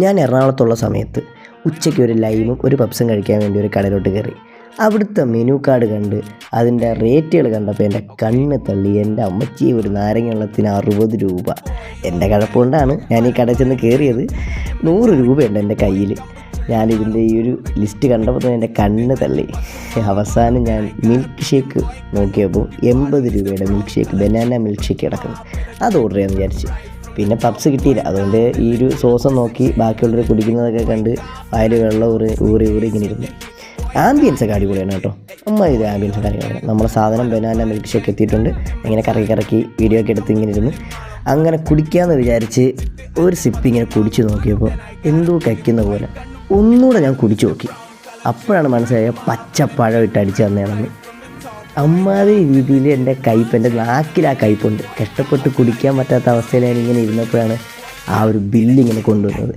ഞാൻ എറണാകുളത്തുള്ള സമയത്ത് ഉച്ചയ്ക്ക് ഒരു ലൈമും ഒരു പപ്സും കഴിക്കാൻ വേണ്ടി ഒരു കടയിലോട്ട് കയറി. അവിടുത്തെ മെനു കാർഡ് കണ്ട് അതിൻ്റെ റേറ്റുകൾ കണ്ടപ്പോൾ എൻ്റെ കണ്ണ് തള്ളി. എൻ്റെ അമ്മച്ചി ഒരു നാരങ്ങ വെള്ളത്തിന് 60 രൂപ. എൻ്റെ കഴപ്പുകൊണ്ടാണ് ഞാൻ ഈ കടയിൽ ചെന്ന് കയറിയത്. 100 രൂപയുണ്ട് എൻ്റെ കയ്യിൽ. ഞാനിതിൻ്റെ ഈ ഒരു ലിസ്റ്റ് കണ്ടപ്പോൾ തന്നെ എൻ്റെ കണ്ണ് തള്ളി. അവസാനം ഞാൻ മിൽക്ക് ഷേക്ക് നോക്കിയപ്പോൾ 80 രൂപയുടെ milk shake, banana milk shake കിടക്കുന്നു. അത് ഓർഡർ ചെയ്യാമെന്ന് വിചാരിച്ച്. പിന്നെ പപ്സ് കിട്ടിയില്ല. അതുകൊണ്ട് ഈ ഒരു സോസ് നോക്കി ബാക്കിയുള്ളവർ കുടിക്കുന്നതൊക്കെ കണ്ട് അതിൽ വെള്ളം ഊറി ഇങ്ങനെ ഇരുന്നു. ആംബിയൻസൊക്കെ അടിപൊളിയാണ് കേട്ടോ. ഇത് ആംബിയൻസ് കാര്യങ്ങളാണ്. നമ്മുടെ സാധനം ബനാന മിൽക്ക് ഷേക്ക് എത്തിയിട്ടുണ്ട്. ഇങ്ങനെ കറക്കി വീഡിയോ ഒക്കെ എടുത്ത് ഇങ്ങനെ ഇരുന്ന് അങ്ങനെ കുടിക്കാമെന്ന് വിചാരിച്ച് ഒരു സിപ്പ് ഇങ്ങനെ കുടിച്ച് നോക്കിയപ്പോൾ എന്തോ കഴിക്കുന്ന പോലെ ഒന്നുകൂടെ ഞാൻ കുടിച്ചു നോക്കി. അപ്പോഴാണ് മനസ്സിലായ പച്ചപ്പഴം ഇട്ട് അടിച്ച് തന്നെയാണെന്ന്. അമ്മാതിരി രീതിയിൽ എൻ്റെ കയ്പ്പ്, എൻ്റെ നാക്കിൽ ആ കയ്പ്പുണ്ട്. കഷ്ടപ്പെട്ട് കുടിക്കാൻ പറ്റാത്ത അവസ്ഥയിൽ ഞാൻ ഇങ്ങനെ ഇരുന്നപ്പോഴാണ് ആ ഒരു ബില്ലിങ്ങനെ കൊണ്ടുവന്നത്.